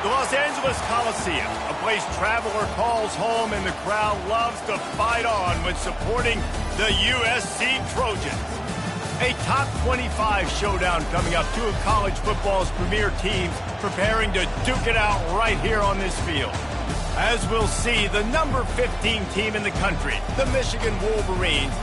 The Los Angeles Coliseum, a place traveler calls home and the crowd loves to fight on when supporting the USC Trojans. A top 25 showdown coming up. Two of college football's premier teams preparing to duke it out right here on this field. As we'll see, the number 15 team in the country, the Michigan Wolverines,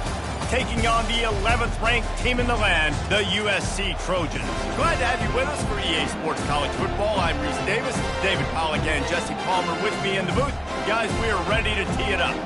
taking on the 11th ranked team in the land, the USC Trojans. Glad to have you with us for EA Sports College Football. I'm Reese Davis, David Pollack and Jesse Palmer with me in the booth. Guys, we are ready to tee it up.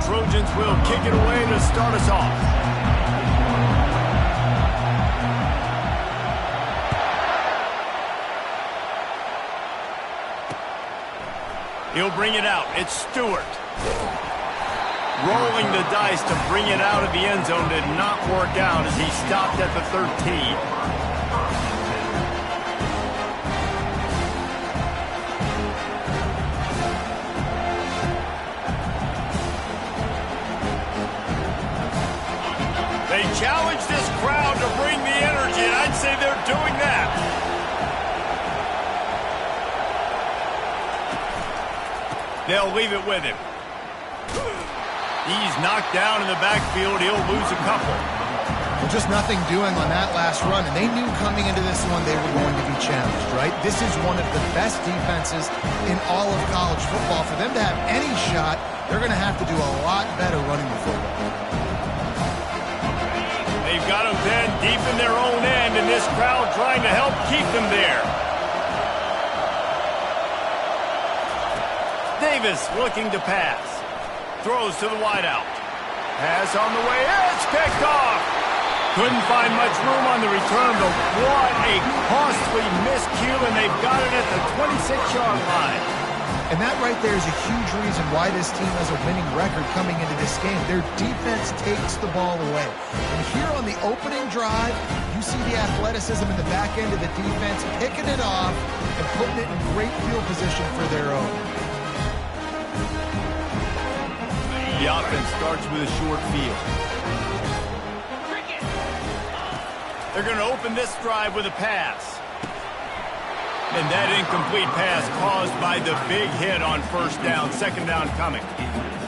Trojans will kick it away to start us off. He'll bring it out. It's Stewart. Rolling the dice to bring it out of the end zone did not work out as he stopped at the 13. They challenge this crowd to bring the energy, and I'd say they're doing that. They'll leave it with him. He's knocked down in the backfield. He'll lose a couple. Well, just nothing doing on that last run, and they knew coming into this one they were going to be challenged, right? This is one of the best defenses in all of college football. For them to have any shot, they're going to have to do a lot better running the football. They've got them then deep in their own end, and this crowd trying to help keep them there. Davis looking to pass. Throws to the wideout. Pass on the way. It's picked off. Couldn't find much room on the return, but what a costly miscue, and they've got it at the 26-yard line. And that right there is a huge reason why this team has a winning record coming into this game. Their defense takes the ball away. And here on the opening drive, you see the athleticism in the back end of the defense, picking it off and putting it in great field position for their own. The offense starts with a short field. They're going to open this drive with a pass. And that incomplete pass caused by the big hit on first down, second down coming.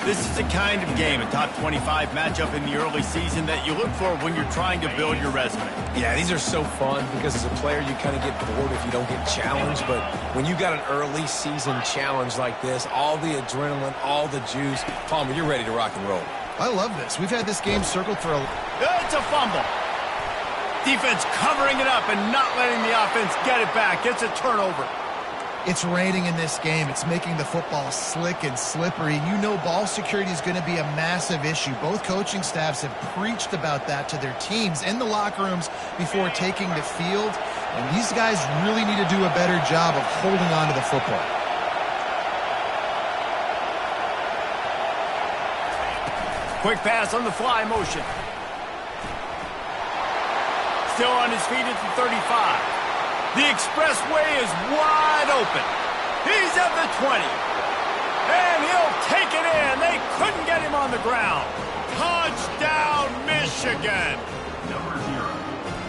This is the kind of game, a top 25 matchup in the early season that you look for when you're trying to build your resume. Yeah, these are so fun because as a player you kind of get bored if you don't get challenged. But when you got an early season challenge like this, all the adrenaline, all the juice, Palmer, you're ready to rock and roll. I love this. We've had this game circled for It's a fumble. Defense covering it up and not letting the offense get it back. It's a turnover. It's raining in this game. It's making the football slick and slippery. You know ball security is going to be a massive issue. Both coaching staffs have preached about that to their teams in the locker rooms before taking the field. And these guys really need to do a better job of holding on to the football. Quick pass on the fly motion. Still on his feet at the 35. The expressway is wide open. He's at the 20. And he'll take it in. They couldn't get him on the ground. Touchdown, Michigan.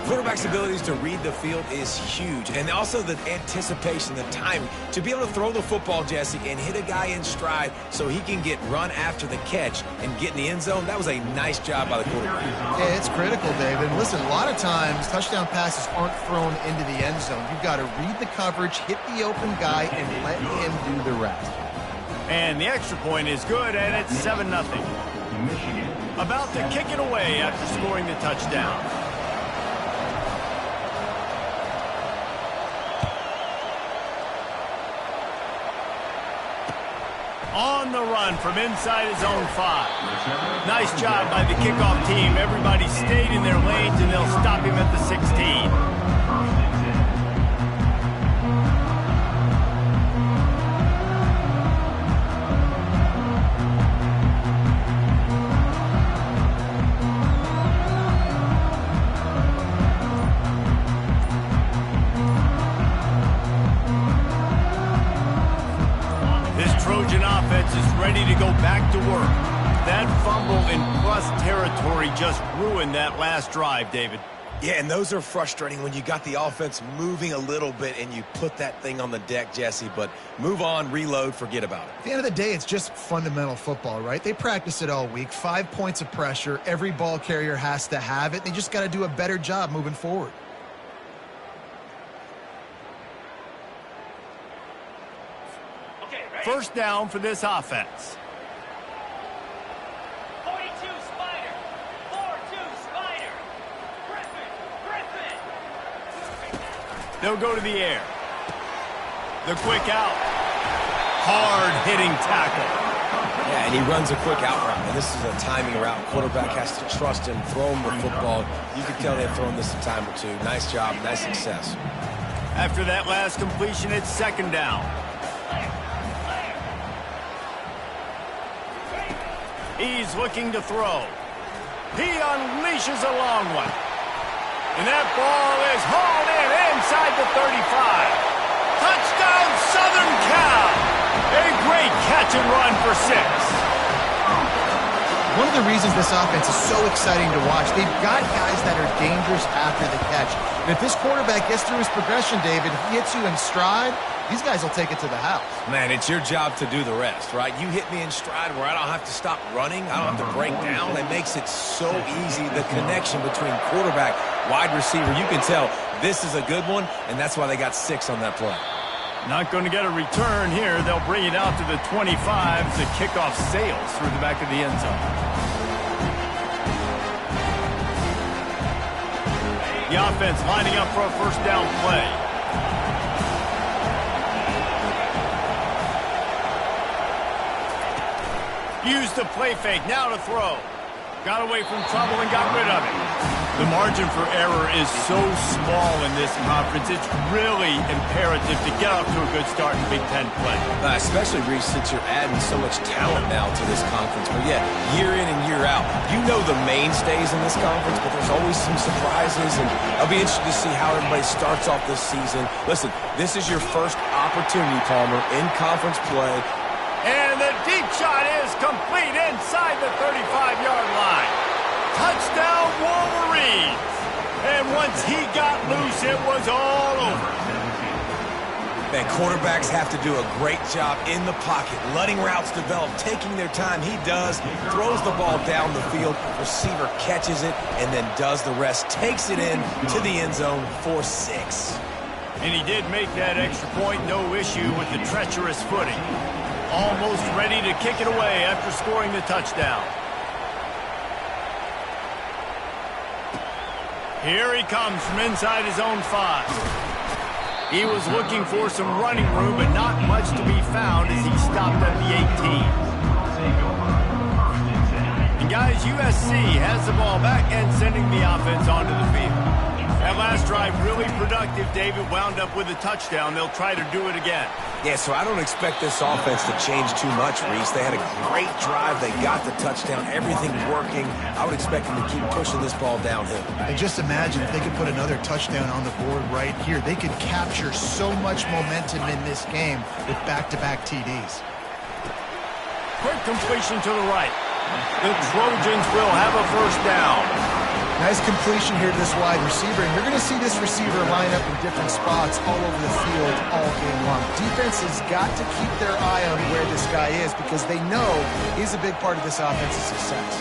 Quarterback's abilities to read the field is huge. And also the anticipation, the timing. To be able to throw the football, Jesse, and hit a guy in stride so he can get run after the catch and get in the end zone, that was a nice job by the quarterback. Yeah, it's critical, David. And listen, a lot of times touchdown passes aren't thrown into the end zone. You've got to read the coverage, hit the open guy, and let him do the rest. And the extra point is good, and it's 7-0. About to kick it away after scoring the touchdown. On the run from inside his own 5. Nice job by the kickoff team. Everybody stayed in their lanes, and they'll stop him at the 16. 12-and-plus territory just ruined that last drive, David. Yeah, and those are frustrating when you got the offense moving a little bit and you put that thing on the deck, Jesse. But move on, reload, forget about it. At the end of the day, it's just fundamental football, right? They practice it all week. 5 points of pressure. Every ball carrier has to have it. They just got to do a better job moving forward. First down for this offense. 42 Spider. 4-2 Spider. Griffin. They'll go to the air. The quick out. Hard-hitting tackle. Yeah, and he runs a quick out route, and this is a timing route. Quarterback has to trust him, throw him the football. You can tell they've thrown this a time or two. Nice job, nice success. After that last completion, it's second down. He's looking to throw. He unleashes a long one. And that ball is hauled in inside the 35. Touchdown, Southern Cal. A great catch and run for 6. One of the reasons this offense is so exciting to watch, they've got guys that are dangerous after the catch. And if this quarterback gets through his progression, David, he hits you in stride, these guys will take it to the house. Man, it's your job to do the rest, right? You hit me in stride where I don't have to stop running. I don't have to break down. It makes it so easy, the connection between quarterback, wide receiver. You can tell this is a good one, and that's why they got 6 on that play. Not going to get a return here. They'll bring it out to the 25 as the kickoff sails through the back of the end zone. The offense lining up for a first down play. Used the play fake, now to throw. Got away from trouble and got rid of it. The margin for error is so small in this conference, it's really imperative to get off to a good start in Big Ten play. Especially, Reese, since you're adding so much talent now to this conference. But yeah, year in and year out, you know the mainstays in this conference, but there's always some surprises, and I'll be interested to see how everybody starts off this season. Listen, this is your first opportunity, Palmer, in conference play. And the deep shot is complete inside the 35-yard line. Touchdown, Wolverines. And once he got loose, it was all over. Man, quarterbacks have to do a great job in the pocket, letting routes develop, taking their time. He does, throws the ball down the field, receiver catches it, and then does the rest, takes it in to the end zone for 6. And he did make that extra point, no issue with the treacherous footing. Almost ready to kick it away after scoring the touchdown. Here he comes from inside his own 5. He was looking for some running room, but not much to be found as he stopped at the 18. And guys, USC has the ball back and sending the offense onto the field. That last drive really productive. David wound up with a touchdown. They'll try to do it again. Yeah, so I don't expect this offense to change too much, Reese. They had a great drive. They got the touchdown. Everything working. I would expect them to keep pushing this ball downhill. And just imagine if they could put another touchdown on the board right here. They could capture so much momentum in this game with back-to-back TDs. Quick completion to the right. The Trojans will have a first down. Nice completion here to this wide receiver, and you're going to see this receiver line up in different spots all over the field all game long. Defense has got to keep their eye on where this guy is because they know he's a big part of this offense's success.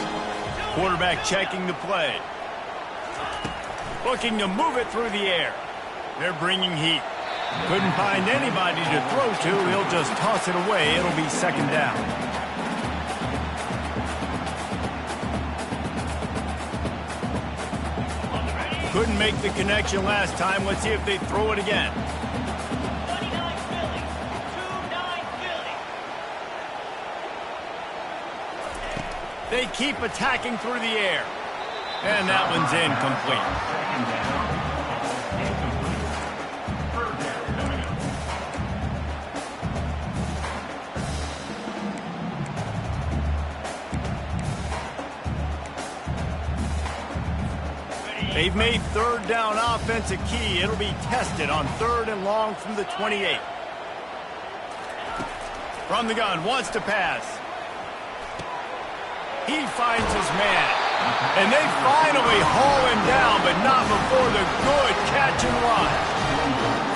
Quarterback checking the play. Looking to move it through the air. They're bringing heat. Couldn't find anybody to throw to. He'll just toss it away. It'll be second down. Couldn't make the connection last time. Let's see if they throw it again. 29 Philly. 2-9 Philly. They keep attacking through the air. And that one's incomplete. They've made third down offense a key. It'll be tested on 3rd and long from the 28. From the gun, wants to pass. He finds his man. And they finally haul him down, but not before the good catch and run.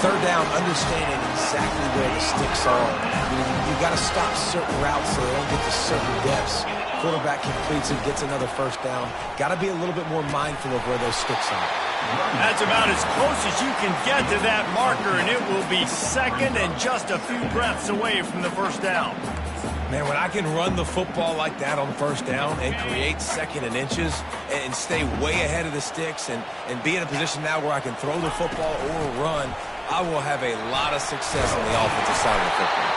Third down, understanding exactly where the sticks are. You got to stop certain routes so they don't get to certain depths. Quarterback completes it, gets another first down. Got to be a little bit more mindful of where those sticks are. That's about as close as you can get to that marker, and it will be second and just a few breaths away from the first down. Man, when I can run the football like that on first down and create second and inches and stay way ahead of the sticks and be in a position now where I can throw the football or run, I will have a lot of success on the offensive side of the football.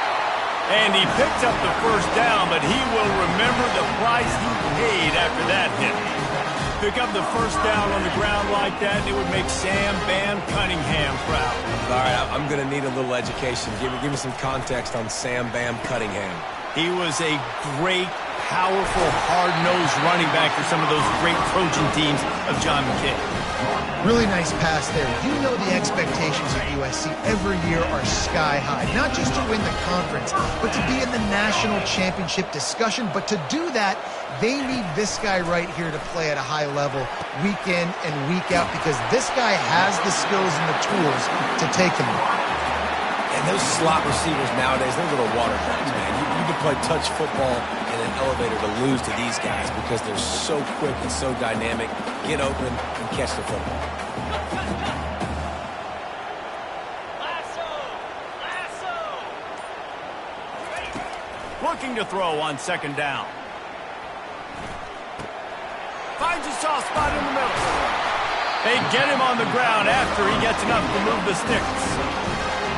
And he picked up the first down, but he will remember the price he paid after that hit. Pick up the first down on the ground like that, and it would make Sam Bam Cunningham proud. All right, I'm going to need a little education. Give me some context on Sam Bam Cunningham. He was a great, powerful, hard-nosed running back for some of those great Trojan teams of John McKay. Really nice pass there. You know the expectations of USC every year are sky high. Not just to win the conference, but to be in the national championship discussion. But to do that, they need this guy right here to play at a high level week in and week out, because this guy has the skills and the tools to take them there. And those slot receivers nowadays, they're little water dogs, man. You can play touch football in an elevator to lose to these guys because they're so quick and so dynamic. Get open and catch the football. Looking to throw on second down. Finds a soft spot in the middle. They get him on the ground after he gets enough to move the sticks.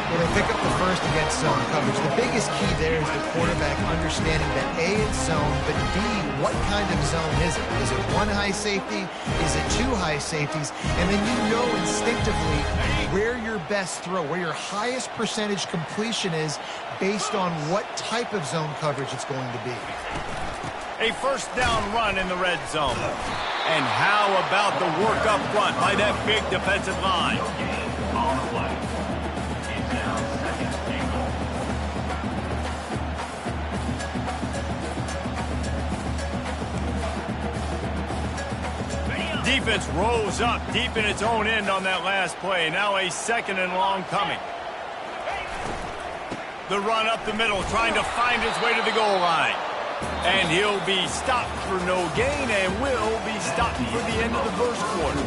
Well, they pick up the first against zone coverage. The biggest key there is the quarterback understanding that A, it's zone, but B, what kind of zone is it? Is it one high safety? Is it two high safeties? And then you know instinctively where your best throw, where your highest percentage completion is based on what type of zone coverage it's going to be. A first down run in the red zone. And how about the work up front by that big defensive line? Defense rose up deep in its own end on that last play. Now a second and long coming. The run up the middle, trying to find his way to the goal line. And he'll be stopped for no gain and will be stopped for the end of the first quarter.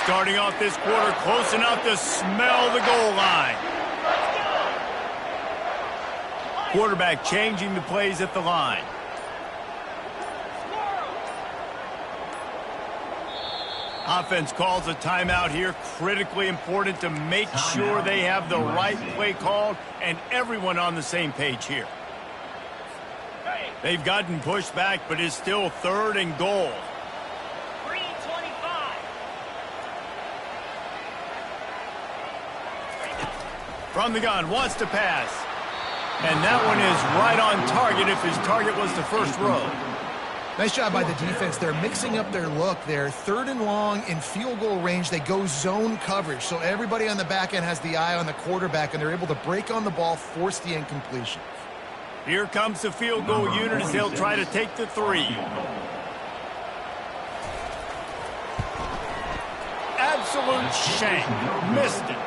Starting off this quarter close enough to smell the goal line. Quarterback changing the plays at the line. Offense calls a timeout here. Critically important to make sure they have the right play called and everyone on the same page here. They've gotten pushed back, but it's still third and goal. From the gun, wants to pass. And that one is right on target if his target was the first row. Nice job by the defense. They're mixing up their look. They're third and long in field goal range. They go zone coverage. So everybody on the back end has the eye on the quarterback, and they're able to break on the ball, force the incompletion. Here comes the field goal unit as they'll try to take the three. Absolute shank. Missed it.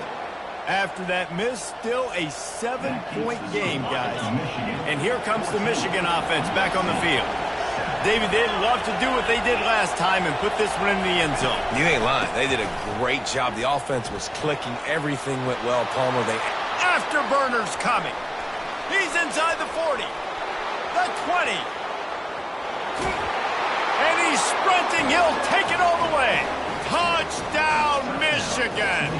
After that miss, still a 7-point game, guys. And here comes the Michigan offense back on the field. David, they'd love to do what they did last time and put this one in the end zone. You ain't lying. They did a great job. The offense was clicking. Everything went well. Palmer, Afterburners coming. He's inside the 40. The 20. And he's sprinting. He'll take it all the way. Touchdown, Michigan.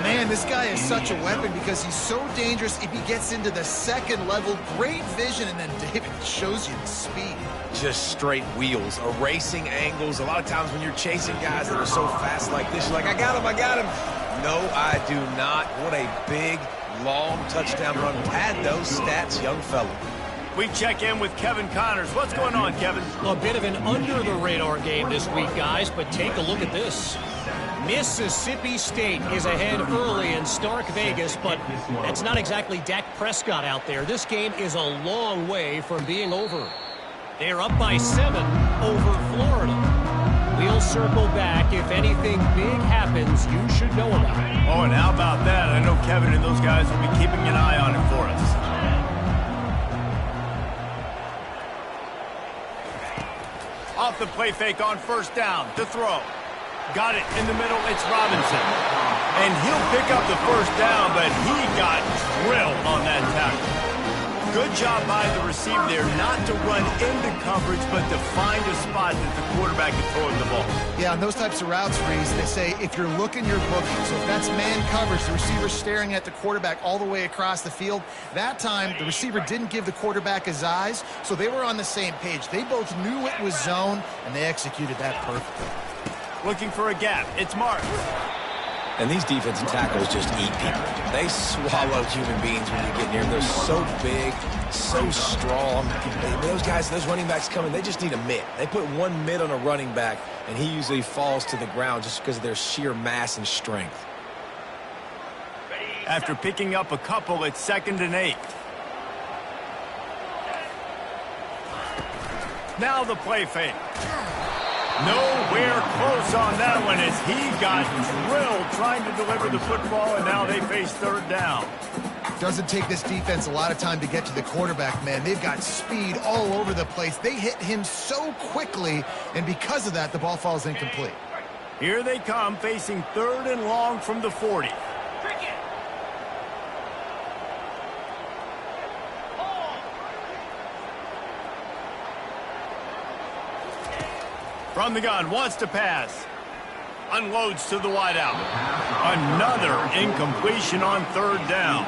Man, this guy is such a weapon because he's so dangerous if he gets into the second level. Great vision, and then David shows you the speed. Just straight wheels, erasing angles. A lot of times when you're chasing guys that are so fast like this, you're like, I got him. No, I do not. What a big, long touchdown run. Pad those stats, young fella. We check in with Kevin Connors. What's going on, Kevin? A bit of an under-the-radar game this week, guys, but take a look at this. Mississippi State is ahead early in Stark Vegas, but that's not exactly Dak Prescott out there. This game is a long way from being over. They're up by 7 over Florida. We'll circle back. If anything big happens, you should know about it. Oh, and how about that? I know Kevin and those guys will be keeping an eye on it for us. Off the play fake on first down to throw. Got it in the middle. It's Robinson. And he'll pick up the first down, but he got drilled on that tackle. Good job by the receiver there not to run into coverage, but to find a spot that the quarterback can throw the ball. Yeah, on those types of routes, Freeze, they say if you're looking, you're booking. So if that's man coverage, the receiver's staring at the quarterback all the way across the field. That time, the receiver didn't give the quarterback his eyes, so they were on the same page. They both knew it was zone, and they executed that perfectly. Looking for a gap. It's Mark. And these defensive tackles just eat people. They swallow human beings when you get near them. They're so big, so strong. Those guys, those running backs coming, they just need a mitt. They put one mitt on a running back, and he usually falls to the ground just because of their sheer mass and strength. After picking up a couple, it's 2nd and 8. Now the play fake. Nowhere close on that one as he got drilled trying to deliver the football, and now they face 3rd down. Doesn't take this defense a lot of time to get to the quarterback, man. They've got speed all over the place. They hit him so quickly, and because of that, the ball falls incomplete. Here they come, facing 3rd and long from the 40. From the gun, wants to pass. Unloads to the wideout. Another incompletion on 3rd down.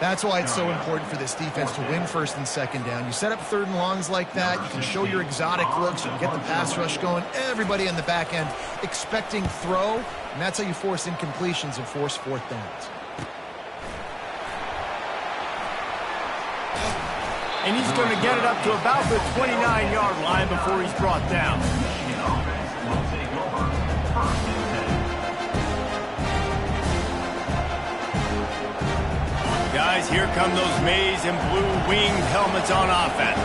That's why it's so important for this defense to win 1st and 2nd down. You set up 3rd and longs like that, you can show your exotic looks, you can get the pass rush going, everybody in the back end expecting throw, and that's how you force incompletions and force 4th downs. And he's going to get it up to about the 29-yard line before he's brought down. Guys, here come those maize and blue winged helmets on offense.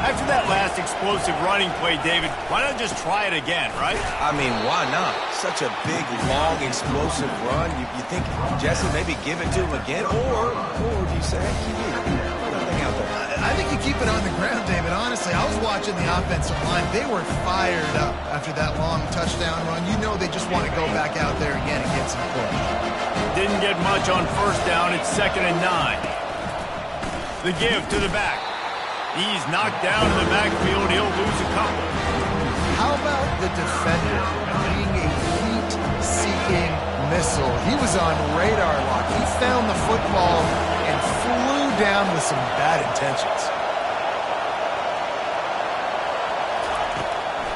After that last explosive running play, David, why not just try it again, right? I mean, why not? Such a big, long, explosive run. You think, Jesse, maybe give it to him again? Or do you say, nothing out there? I think you keep it on the ground, David. Honestly, I was watching the offensive line. They were fired up after that long touchdown run. You know they just want to go back out there again and get some push. Didn't get much on 1st down. It's 2nd and 9. The give to the back. He's knocked down in the backfield. He'll lose a couple. How about the defender being a heat-seeking missile? He was on radar lock. He found the football and flew down with some bad intentions.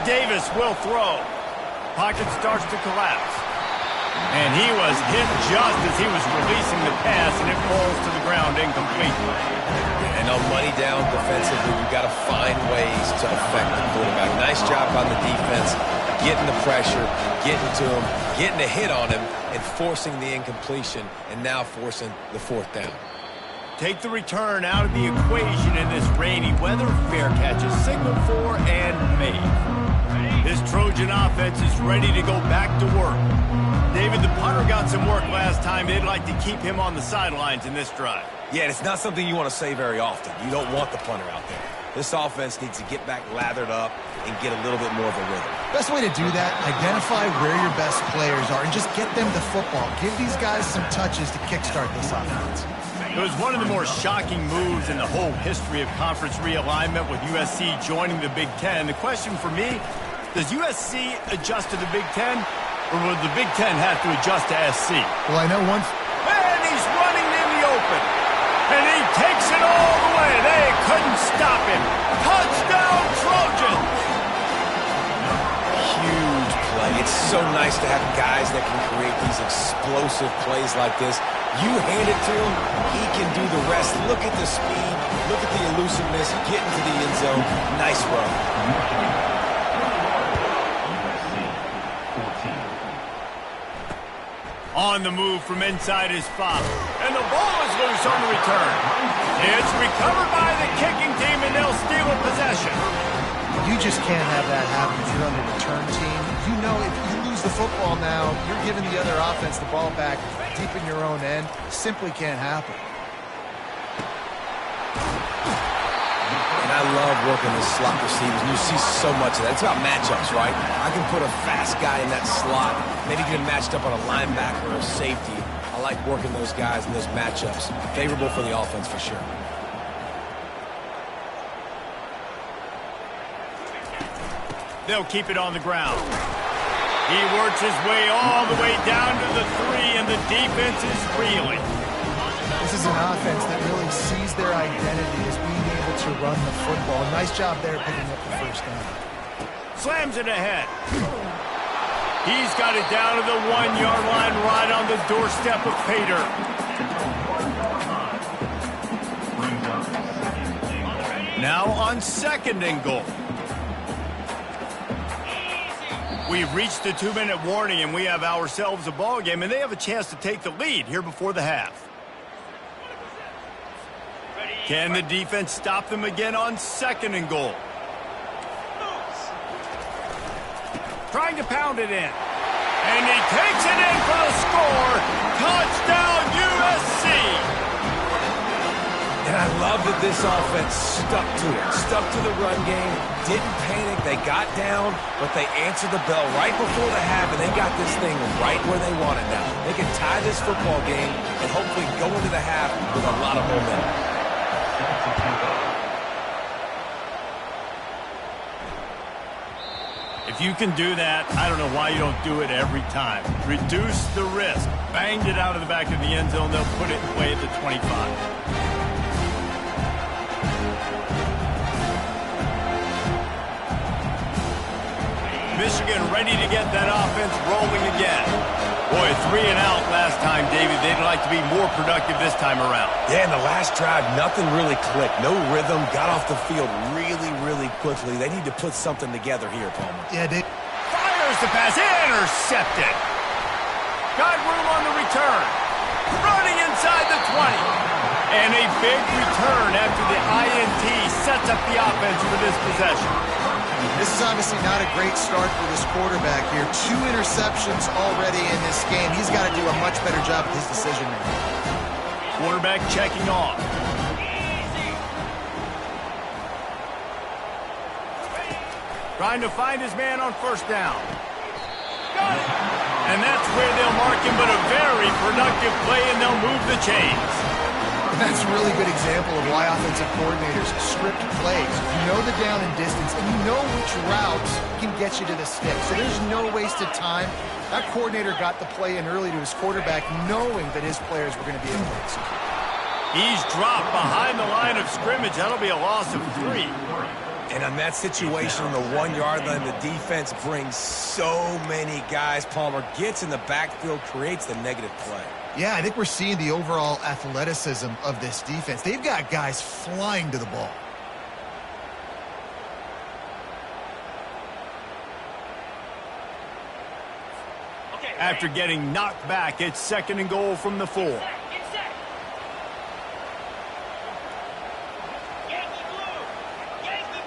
Davis will throw. Pocket starts to collapse. And he was hit just as he was releasing the pass, and it falls to the ground incomplete. And on money down defensively, you've got to find ways to affect the quarterback. Nice job on the defense, getting the pressure, getting to him, getting a hit on him, and forcing the incompletion, and now forcing the 4th down. Take the return out of the equation in this rainy weather. Fair catch is signaled for and made. This Trojan offense is ready to go back to work. David, the punter got some work last time. They'd like to keep him on the sidelines in this drive. Yeah, it's not something you want to say very often. You don't want the punter out there. This offense needs to get back lathered up and get a little bit more of a rhythm. Best way to do that, identify where your best players are and just get them the football. Give these guys some touches to kickstart this offense. It was one of the more shocking moves in the whole history of conference realignment with USC joining the Big Ten. The question for me, does USC adjust to the Big Ten, or will the Big Ten have to adjust to SC? Well, I know one... And he's running in the open. And he takes it all the way. They couldn't stop him. Touchdown, Trojans! Huge play. It's so nice to have guys that can create these explosive plays like this. You hand it to him, he can do the rest. Look at the speed. Look at the elusiveness, getting to the end zone. Nice run. On the move from inside his father. And the ball is loose on the return. It's recovered by the kicking team, and they'll steal a possession. You just can't have that happen if you're on the return team. You know if you lose the football now, you're giving the other offense the ball back deep in your own end. Simply can't happen. And I love working the slot receivers. And you see so much of that. It's about matchups, right? I can put a fast guy in that slot, maybe get him matched up on a linebacker or a safety. I like working those guys in those matchups. Favorable for the offense for sure. They'll keep it on the ground. He works his way all the way down to the 3, and the defense is reeling. This is an offense that really sees their identity as being able to run the football. Nice job there picking up the first down. Slams it ahead. He's got it down to the 1-yard line, right on the doorstep of Pater. Now on 2nd and goal. We've reached the 2-minute warning, and we have ourselves a ball game, and they have a chance to take the lead here before the half. Can the defense stop them again on 2nd and goal? Trying to pound it in. And he takes it in for the score. Touchdown, USC! And I love that this offense stuck to it. Stuck to the run game. Didn't panic. They got down, but they answered the bell right before the half, and they got this thing right where they want it now. They can tie this football game and hopefully go into the half with a lot of momentum. If you can do that, I don't know why you don't do it every time. Reduce the risk. Banged it out of the back of the end zone. They'll put it away at the 25. Michigan ready to get that offense rolling again. Boy, 3 and out last time, David. They'd like to be more productive this time around. Yeah, in the last drive, nothing really clicked. No rhythm. Got off the field really, really quickly. They need to put something together here, Palmer. Yeah, they... Fires the pass. Intercepted. Got room on the return. Running inside the 20. And a big return after the INT sets up the offense for this possession. This is obviously not a great start for this quarterback here. 2 interceptions already in this game. He's got to do a much better job with his decision-making. Quarterback checking off. Trying to find his man on 1st down. Got it. And that's where they'll mark him, but a very productive play, and they'll move the chains. That's a really good example of why offensive coordinators script plays. You know the down and distance, and you know which routes can get you to the stick. So there's no wasted time. That coordinator got the play in early to his quarterback, knowing that his players were going to be able to execute. He's dropped behind the line of scrimmage. That'll be a loss of 3. And on that situation, on the 1-yard line, the defense brings so many guys. Palmer gets in the backfield, creates the negative play. Yeah, I think we're seeing the overall athleticism of this defense. They've got guys flying to the ball. After getting knocked back, it's 2nd and goal from the 4. Get set. Yankee blue. Yankee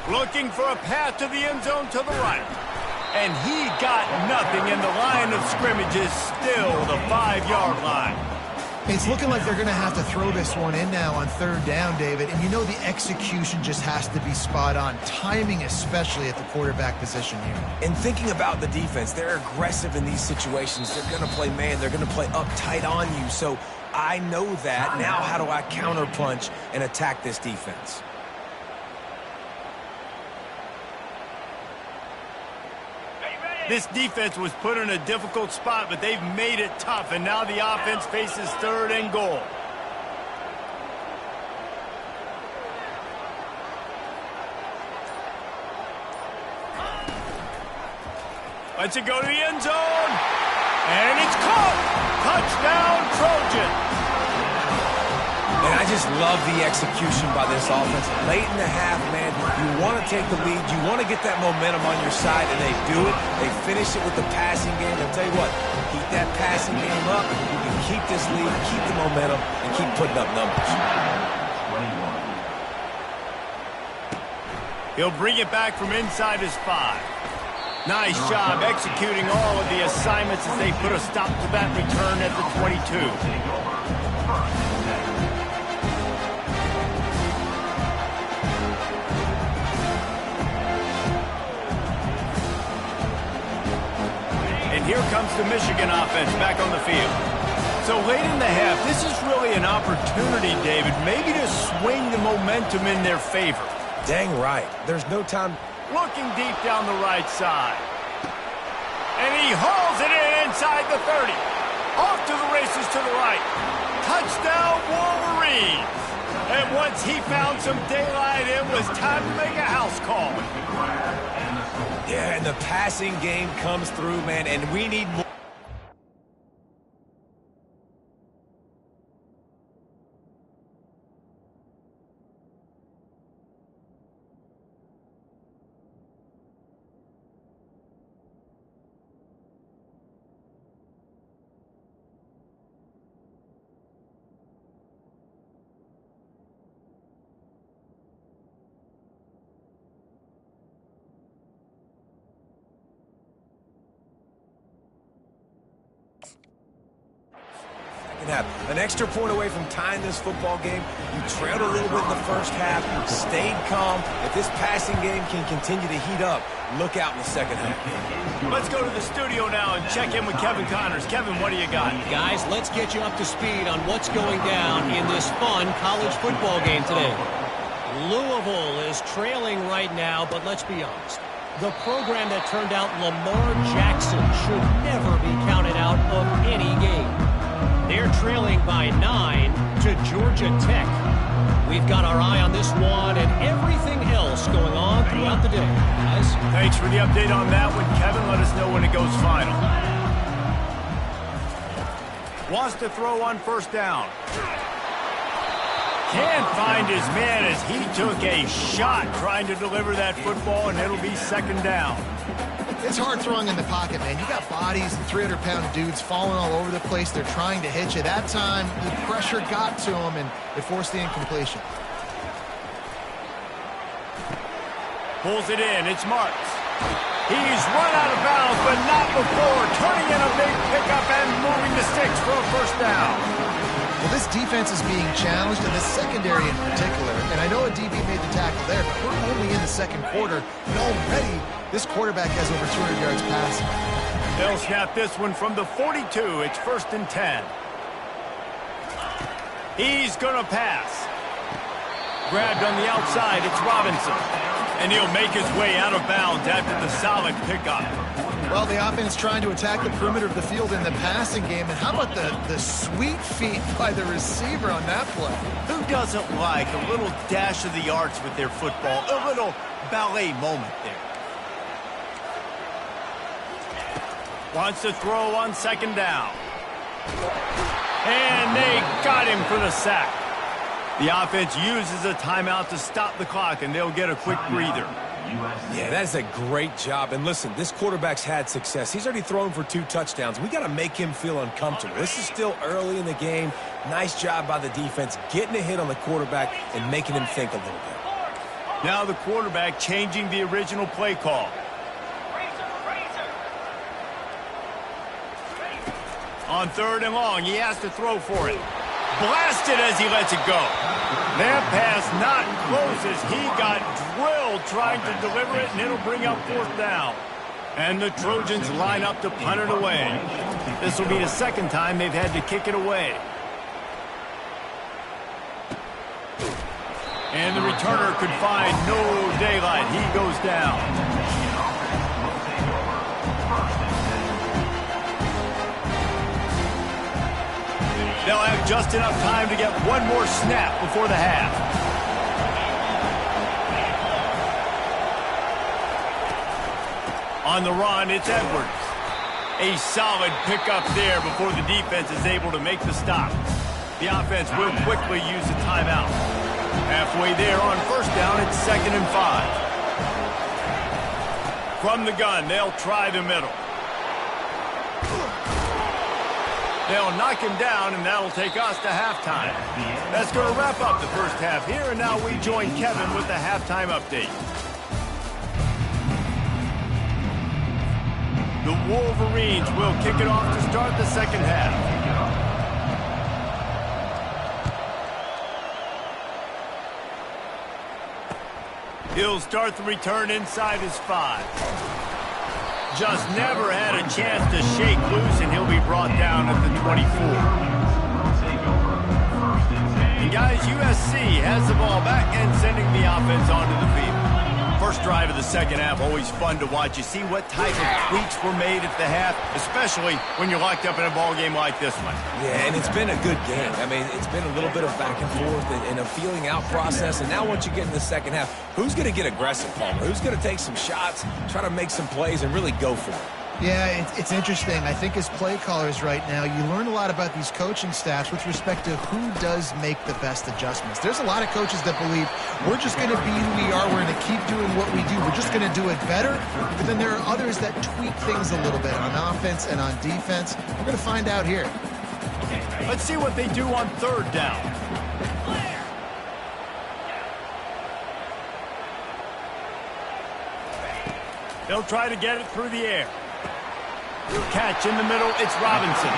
blue. Looking for a path to the end zone to the right. And he got nothing, and the line of scrimmage is still the 5-yard line. It's looking like they're going to have to throw this one in now on 3rd down, David. And you know the execution just has to be spot on. Timing especially at the quarterback position here. And thinking about the defense, they're aggressive in these situations. They're going to play man. They're going to play uptight on you. So I know that. Now how do I counterpunch and attack this defense? This defense was put in a difficult spot, but they've made it tough, and now the offense faces 3rd and goal. Let's it go to the end zone, and it's caught. Touchdown, Trojan. And I just love the execution by this offense. Late in the half, man, you want to take the lead. You want to get that momentum on your side, and they do it. They finish it with the passing game. I'll tell you what, keep that passing game up. You can keep this lead, keep the momentum, and keep putting up numbers. He'll bring it back from inside his 5. Nice job executing all of the assignments as they put a stop to that return at the 22. And here comes the Michigan offense back on the field. So late in the half, this is really an opportunity, David, maybe to swing the momentum in their favor. Dang right. There's no time. Looking deep down the right side. And he hauls it in inside the 30. Off to the races to the right. Touchdown, Wolverines. And once he found some daylight, it was time to make a house call. Yeah, and the passing game comes through, man, and we need more. An extra point away from tying this football game. You trailed a little bit in the first half, stayed calm. If this passing game can continue to heat up, look out in the second half. Let's go to the studio now and check in with Kevin Connors. Kevin, what do you got? Guys, let's get you up to speed on what's going down in this fun college football game today. Louisville is trailing right now, but let's be honest. The program that turned out Lamar Jackson should never be counted out of any game. They're trailing by 9 to Georgia Tech. We've got our eye on this one and everything else going on throughout the day, guys. Thanks for the update on that one, Kevin. Let us know when it goes final. Wants to throw on first down. Can't find his man as he took a shot trying to deliver that football, and it'll be second down. It's hard throwing in the pocket, man. You got bodies and 300-pound dudes falling all over the place. They're trying to hit you. That time, the pressure got to him, and it forced the incompletion. Pulls it in. It's Marks. He's run out of bounds, but not before turning in a big pickup and moving the sticks for a first down. Well, this defense is being challenged, and the secondary in particular. And I know a DB made the tackle there, but we're only in the second quarter, and already this quarterback has over 200 yards passing. They'll snap this one from the 42. It's 1st and 10. He's going to pass. Grabbed on the outside. It's Robinson. And he'll make his way out of bounds after the solid pickup. Well, the offense trying to attack the perimeter of the field in the passing game. And how about the sweet feet by the receiver on that play? Who doesn't like a little dash of the arts with their football? A little ballet moment there. Wants to throw on second down. And they got him for the sack. The offense uses a timeout to stop the clock, and they'll get a quick breather. Yeah, that is a great job. And listen, this quarterback's had success. He's already thrown for 2 touchdowns. We got to make him feel uncomfortable. This is still early in the game. Nice job by the defense, getting a hit on the quarterback and making him think a little bit. Now the quarterback changing the original play call. On 3rd and long, he has to throw for it. Blasted as he lets it go. That pass not close as he got drilled trying to deliver it, and it'll bring up 4th down. And the Trojans line up to punt it away. This will be the second time they've had to kick it away. And the returner could find no daylight. He goes down. They'll have just enough time to get one more snap before the half. On the run, it's Edwards. A solid pickup there before the defense is able to make the stop. The offense will quickly use a timeout. Halfway there on first down, it's 2nd and 5. From the gun, they'll try the middle. They'll knock him down, and that'll take us to halftime. That's going to wrap up the first half here, and now we join Kevin with the halftime update. The Wolverines will kick it off to start the second half. He'll start the return inside his 5. Just never had a chance to shake loose, and he'll be brought down at the 24. And guys, USC has the ball back and sending the offense onto the field. First drive of the second half, always fun to watch. You see what type of tweaks were made at the half, especially when you're locked up in a ball game like this one. Yeah, and it's been a good game. I mean, it's been a little bit of back and forth and a feeling out process. And now once you get in the second half, who's going to get aggressive, Palmer? Who's going to take some shots, try to make some plays, and really go for it? Yeah, it's interesting. I think as play callers right now, you learn a lot about these coaching staffs with respect to who does make the best adjustments. There's a lot of coaches that believe we're just going to be who we are. We're going to keep doing what we do. We're just going to do it better. But then there are others that tweak things a little bit on offense and on defense. We're going to find out here. Let's see what they do on third down. They'll try to get it through the air. Catch in the middle, it's Robinson.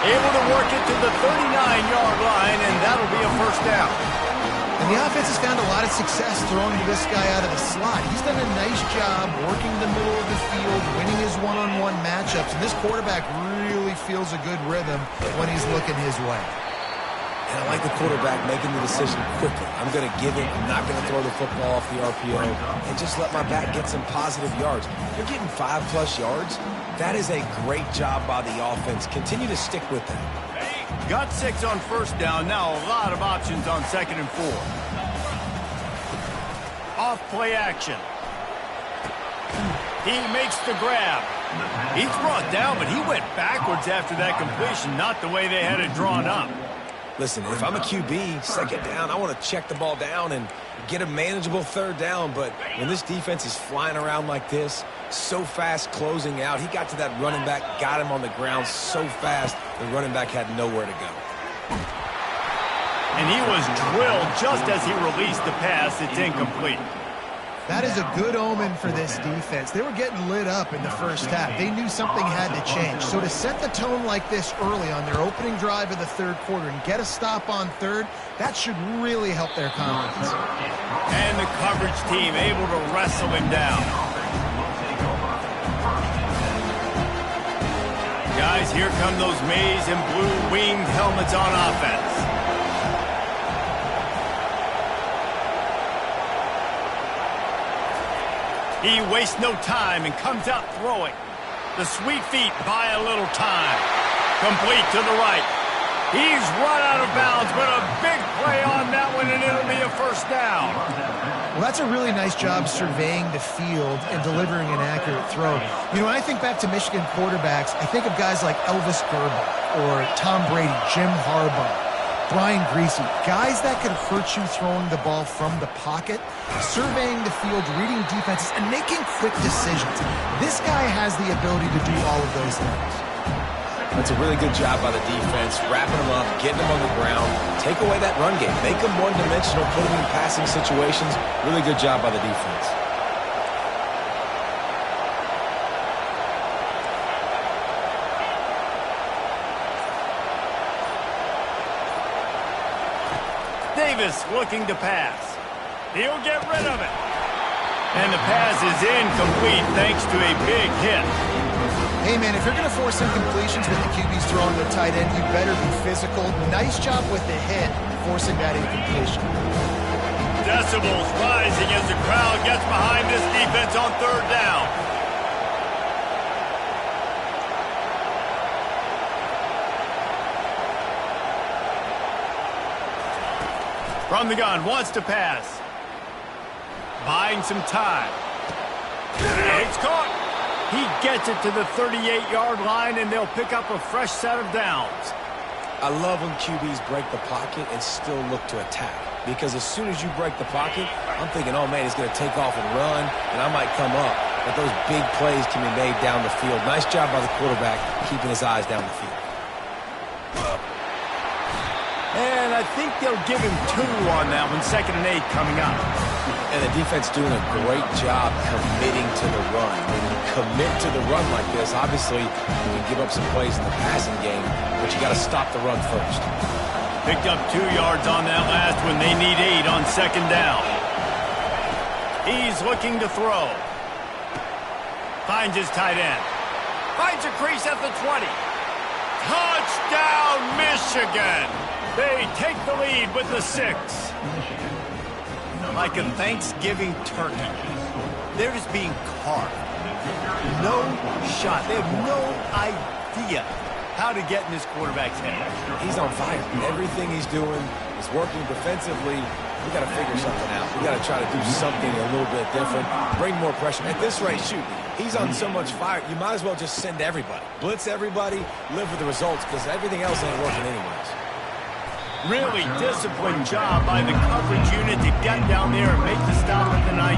Able to work it to the 39-yard line, and that'll be a first down. And the offense has found a lot of success throwing to this guy out of the slot. He's done a nice job working the middle of the field, winning his one-on-one matchups, and this quarterback really feels a good rhythm when he's looking his way. And I like the quarterback making the decision quickly. I'm going to give it. I'm not going to throw the football off the RPO and just let my back get some positive yards. You're getting 5+ yards. That is a great job by the offense. Continue to stick with that. Got 6 on first down. Now a lot of options on 2nd and 4. Off play action. He makes the grab. He's brought down, but he went backwards after that completion, not the way they had it drawn up. Listen, if I'm a QB, second down, I want to check the ball down and get a manageable third down. But when this defense is flying around like this, so fast closing out, he got to that running back, got him on the ground so fast, the running back had nowhere to go. And he was drilled just as he released the pass. It's incomplete. That is a good omen for this defense. They were getting lit up in the first half. They knew something had to change. So to set the tone like this early on their opening drive of the third quarter and get a stop on third, that should really help their confidence. And the coverage team able to wrestle him down. Guys, here come those maize and blue winged helmets on offense. He wastes no time and comes out throwing. The sweet feet buy a little time. Complete to the right. He's run out of bounds, but a big play on that one, and it'll be a first down. Well, that's a really nice job surveying the field and delivering an accurate throw. You know, when I think back to Michigan quarterbacks, I think of guys like Elvis Gerber or Tom Brady, Jim Harbaugh, Brian Greasy, guys that could hurt you throwing the ball from the pocket, surveying the field, reading defenses, and making quick decisions. This guy has the ability to do all of those things. That's a really good job by the defense, wrapping them up, getting them on the ground, take away that run game, make them one-dimensional, put them in passing situations. Really good job by the defense. Davis looking to pass. He'll get rid of it. And the pass is incomplete thanks to a big hit. Hey, man, if you're going to force incompletions when the QB's throwing the tight end, you better be physical. Nice job with the hit, forcing that incompletion. Decibels rising as the crowd gets behind this defense on third down. From the gun, wants to pass. Buying some time. It's caught. He gets it to the 38-yard line, and they'll pick up a fresh set of downs. I love when QBs break the pocket and still look to attack. Because as soon as you break the pocket, I'm thinking, oh, man, he's going to take off and run, and I might come up. But those big plays can be made down the field. Nice job by the quarterback keeping his eyes down the field. And I think they'll give him 2 on that one, 2nd and 8 coming up. And the defense doing a great job committing to the run. When you commit to the run like this, obviously you can give up some plays in the passing game, but you got to stop the run first. Picked up 2 yards on that last one. They need 8 on 2nd down. He's looking to throw. Finds his tight end. Finds a crease at the 20. Touchdown, Michigan! They take the lead with the 6. Like a Thanksgiving turkey. They're just being carved. No shot. They have no idea how to get in this quarterback's head. He's on fire. Everything he's doing is working defensively. We got to figure something out. We got to try to do something a little bit different. Bring more pressure. At this rate, shoot, he's on so much fire, you might as well just send everybody. Blitz everybody, live with the results, because everything else ain't working anyways. Really disciplined job by the coverage unit to get down there and make the stop at the 19.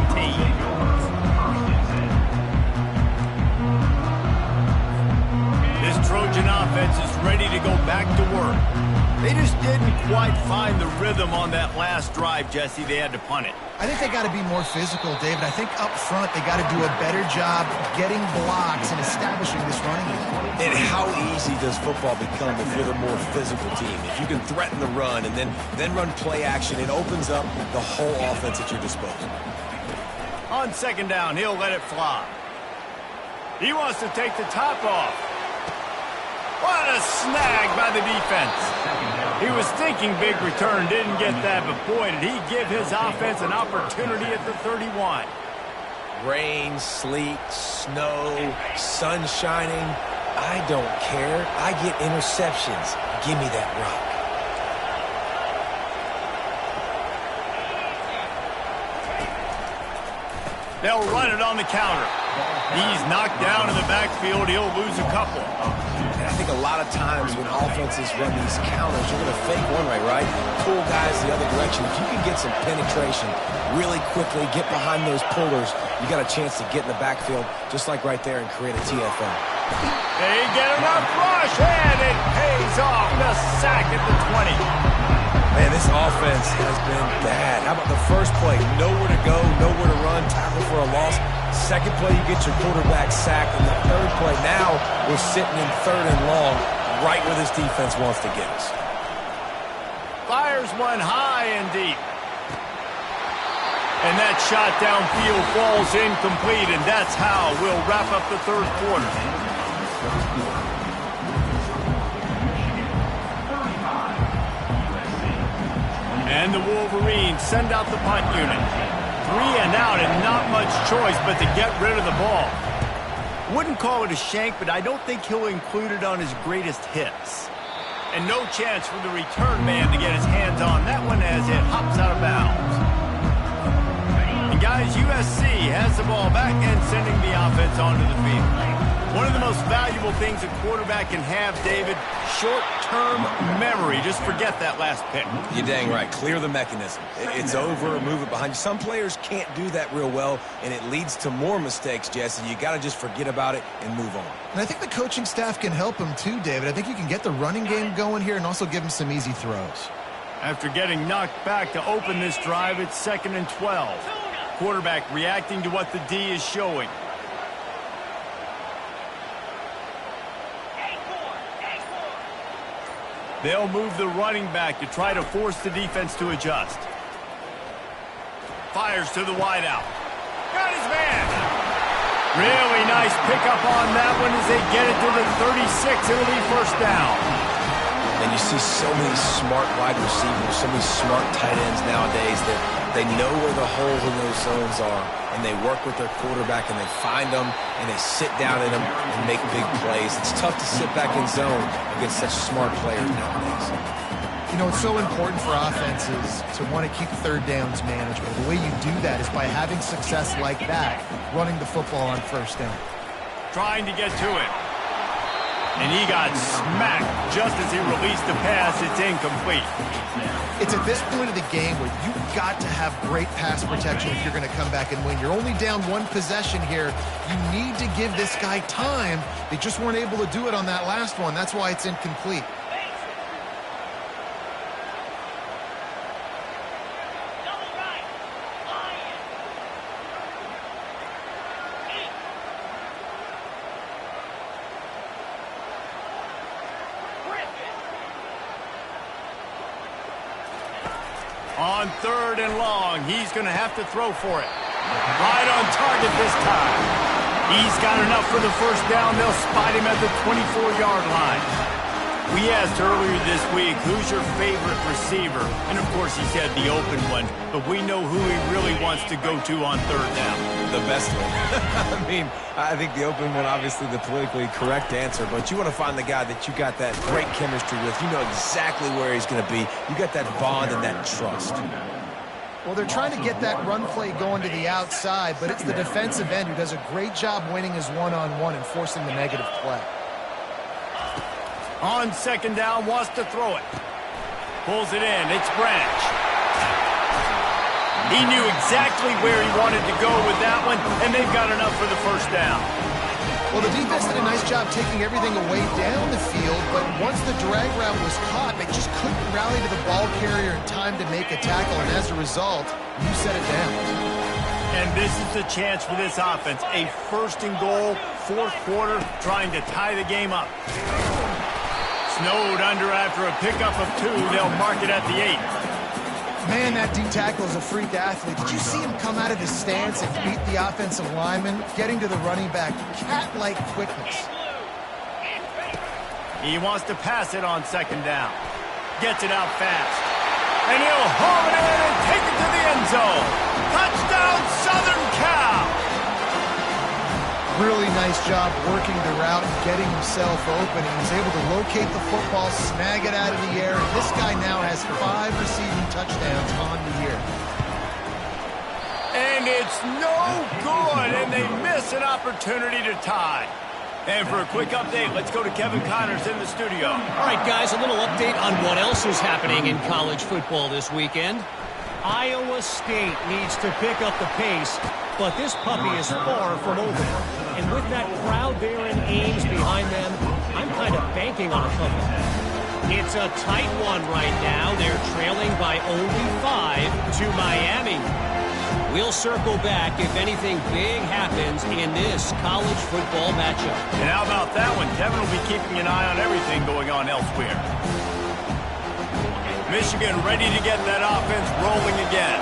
This Trojan offense is ready to go back to work. They just didn't quite find the rhythm on that last drive, Jesse. They had to punt it. I think they got to be more physical, David. I think up front they got to do a better job getting blocks and establishing this running game. And how easy does football become if you're the more physical team? If you can threaten the run and then run play action, it opens up the whole offense at your disposal. On 2nd down, he'll let it fly. He wants to take the top off. What a snag by the defense. He was thinking big return, didn't get that, but boy, did he give his offense an opportunity at the 31. Rain, sleet, snow, sun shining. I don't care. I get interceptions. Give me that rock. They'll run it on the counter. He's knocked down in the backfield. He'll lose a couple. And I think a lot of times when offenses run these counters, you're going to fake one way, right? Pull guys the other direction. If you can get some penetration really quickly, get behind those pullers, you got a chance to get in the backfield, just like right there, and create a TFL. They get enough rush, and it pays off. The sack at the 20. Man, this offense has been bad. How about the first play? Nowhere to go, nowhere to run, tackle for a loss. Second play, you get your quarterback sacked. And the third play, now we're sitting in 3rd and long, right where this defense wants to get us. Fires one high and deep. And that shot downfield falls incomplete, and that's how we'll wrap up the 3rd quarter. And the Wolverines send out the punt unit. 3 and out, and not much choice but to get rid of the ball. Wouldn't call it a shank, but I don't think he'll include it on his greatest hits. And no chance for the return man to get his hands on that one as it hops out of bounds. And guys, USC has the ball back and sending the offense onto the field. One of the most valuable things a quarterback can have, David, short-term memory. Just forget that last pick. You're dang right. Clear the mechanism. It's over, move it behind you. Some players can't do that real well, and it leads to more mistakes, Jesse. You got to just forget about it and move on. And I think the coaching staff can help him too, David. I think you can get the running game going here and also give him some easy throws. After getting knocked back to open this drive, it's 2nd and 12. Quarterback reacting to what the D is showing. They'll move the running back to try to force the defense to adjust. Fires to the wideout. Got his man. Really nice pickup on that one as they get it to the 36. It'll be 1st down. And you see so many smart wide receivers, so many smart tight ends nowadays that they know where the holes in those zones are, and they work with their quarterback, and they find them, and they sit down in them and make big plays. It's tough to sit back in zone against such smart players nowadays. You know, it's so important for offenses to want to keep 3rd downs manageable. The way you do that is by having success like that, running the football on 1st down. trying to get to him. And he got smacked just as he released the pass. It's incomplete. It's at this point of the game where you've got to have great pass protection if you're going to come back and win. You're only down one possession here. You need to give this guy time. They just weren't able to do it on that last one. That's why it's incomplete. On 3rd and long, he's going to have to throw for it. Right on target this time. He's got enough for the first down. They'll spot him at the 24-yard line. We asked earlier this week, who's your favorite receiver? And, of course, he said the open one. But we know who he really wants to go to on 3rd down. The best one. I mean, I think the open one, obviously the politically correct answer, but you want to find the guy that you got that great chemistry with. You know exactly where he's going to be. You got that bond and that trust. Well, they're trying to get that run play going to the outside, but it's the defensive end who does a great job winning his one-on-one and forcing the negative play. On 2nd down, wants to throw it. Pulls it in. It's Branch. He knew exactly where he wanted to go with that one, and they've got enough for the first down. Well, the defense did a nice job taking everything away down the field, but once the drag route was caught, they just couldn't rally to the ball carrier in time to make a tackle, and as a result, you set it down. And this is the chance for this offense. A 1st and goal, 4th quarter, trying to tie the game up. Snowed under after a pickup of 2. They'll mark it at the 8. Man, that D tackle is a freak athlete. Did you see him come out of his stance and beat the offensive lineman, getting to the running back? Cat-like quickness. He wants to pass it on 2nd down. Gets it out fast. And he'll haul it in and take it to the end zone. Touchdown, Southern Cal! Really nice job working the route and getting himself open. He was able to locate the football, snag it out of the air, and this guy now has 5 receiving touchdowns on the year. And it's no good, and they miss an opportunity to tie. And for a quick update, let's go to Kevin Connors in the studio. All right, guys, a little update on what else is happening in college football this weekend. Iowa State needs to pick up the pace, but this puppy is far from over. And with that crowd there in Ames behind them, I'm kind of banking on a comeback. It's a tight one right now. They're trailing by only 5 to Miami. We'll circle back if anything big happens in this college football matchup. And how about that one? Kevin will be keeping an eye on everything going on elsewhere. Michigan ready to get that offense rolling again.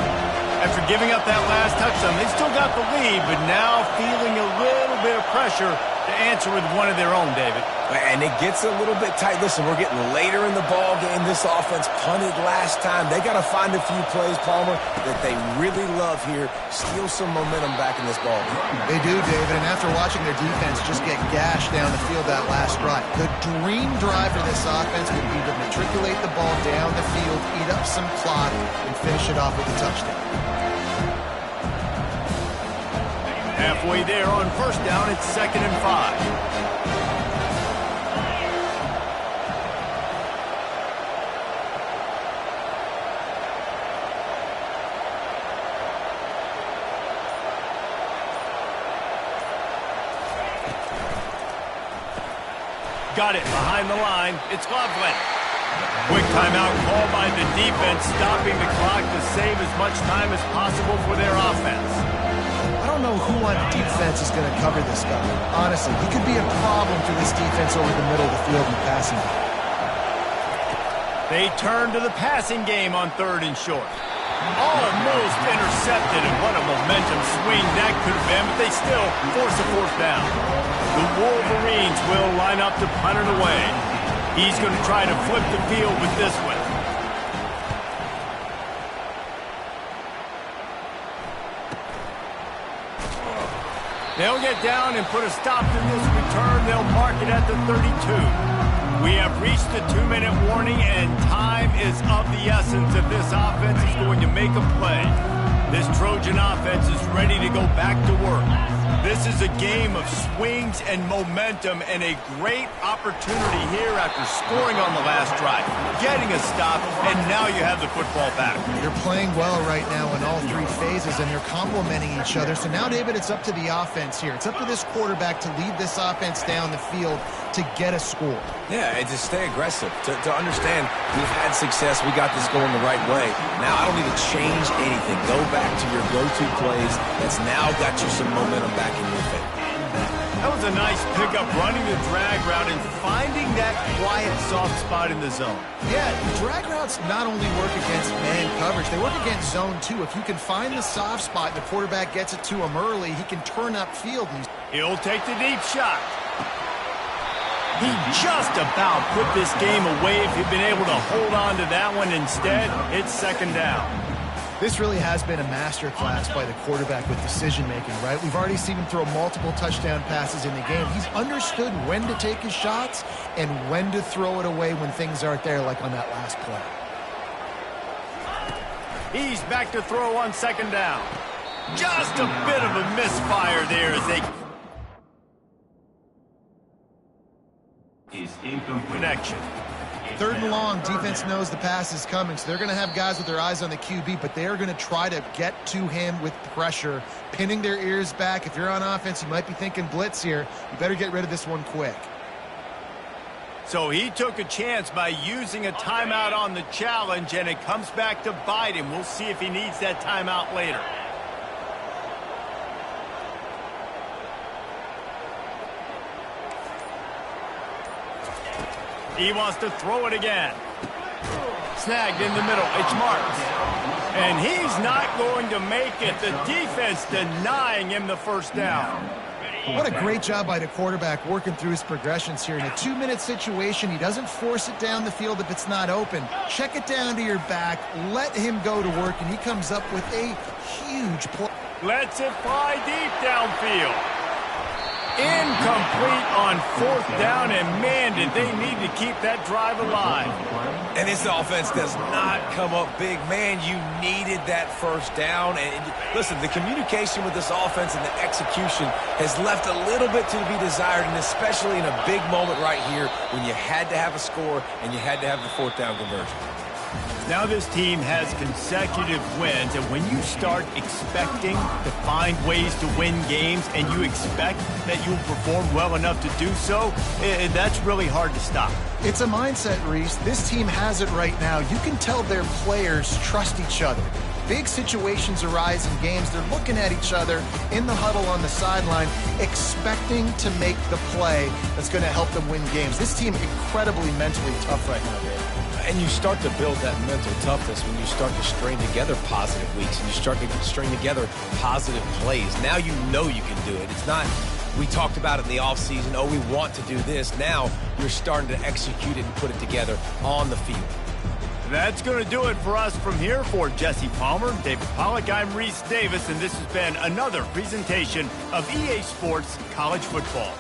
After giving up that last touchdown, they still got the lead, but now feeling a little bit of pressure to answer with one of their own, David. And it gets a little bit tight. Listen, we're getting later in the ball game. This offense punted last time. They got to find a few plays, Palmer, that they really love here. Steal some momentum back in this ball game. They do, David, and after watching their defense just get gashed down the field that last drive, the dream drive for this offense would be to matriculate the ball down the field, eat up some clock, and finish it off with a touchdown. Halfway there on 1st down, it's 2nd and 5. Got it behind the line. It's Loveland. Quick timeout called by the defense, stopping the clock to save as much time as possible for their offense. I don't know who on defense is going to cover this guy. Honestly, he could be a problem for this defense over the middle of the field in the passing game. They turn to the passing game on 3rd and short. Almost intercepted, and what a momentum swing that could have been, but they still force a 4th down. The Wolverines will line up to punt it away. He's going to try to flip the field with this one. They'll get down and put a stop to this return. They'll mark it at the 32. We have reached the 2-minute warning, and time is of the essence if this offense is going to make a play. This Trojan offense is ready to go back to work. This is a game of swings and momentum, and a great opportunity here after scoring on the last drive, getting a stop, and now you have the football back. They're playing well right now in all three phases, and they're complementing each other. So now, David, it's up to the offense here. It's up to this quarterback to lead this offense down the field to get a score. Yeah, and to stay aggressive, to understand we've had success, we got this going the right way. Now I don't need to change anything. Go back to your go-to plays. That's now got you some momentum back in your favor. That was a nice pickup, running the drag route and finding that quiet, soft spot in the zone. Yeah, drag routes not only work against man coverage, they work against zone too. If you can find the soft spot and the quarterback gets it to him early, he can turn upfield. He'll take the deep shot. He just about put this game away if he'd been able to hold on to that one. Instead, it's second down. This really has been a masterclass by the quarterback with decision-making, right? We've already seen him throw multiple touchdown passes in the game. He's understood when to take his shots and when to throw it away when things aren't there, like on that last play. He's back to throw on second down. Just a bit of a misfire there as they... Connection. Third and long, defense knows the pass is coming, so they're going to have guys with their eyes on the QB, but they're going to try to get to him with pressure, pinning their ears back. If you're on offense, you might be thinking blitz here. You better get rid of this one quick. So he took a chance by using a timeout on the challenge, and it comes back to bite him. We'll see if he needs that timeout later. He wants to throw it again. Snagged in the middle. It's marked. And he's not going to make it. The defense denying him the first down. What a great job by the quarterback working through his progressions here. In a 2-minute situation, he doesn't force it down the field if it's not open. Check it down to your back. Let him go to work, and he comes up with a huge play. Lets it fly deep downfield. Incomplete on fourth down, and man, did they need to keep that drive alive. And this offense does not come up big. Man, you needed that first down. And listen, the communication with this offense and the execution has left a little bit to be desired, and especially in a big moment right here when you had to have a score and you had to have the fourth down conversion. Now this team has consecutive wins, and when you start expecting to find ways to win games and you expect that you'll perform well enough to do so, that's really hard to stop. It's a mindset, Reese. This team has it right now. You can tell their players trust each other. Big situations arise in games. They're looking at each other in the huddle on the sideline, expecting to make the play that's going to help them win games. This team incredibly mentally tough right now, Dave. And you start to build that mental toughness when you start to string together positive weeks and you start to string together positive plays. Now you know you can do it. It's not, we talked about it in the offseason, oh, we want to do this. Now you're starting to execute it and put it together on the field. That's going to do it for us from here. For Jesse Palmer, David Pollack, I'm Reese Davis, and this has been another presentation of EA Sports College Football.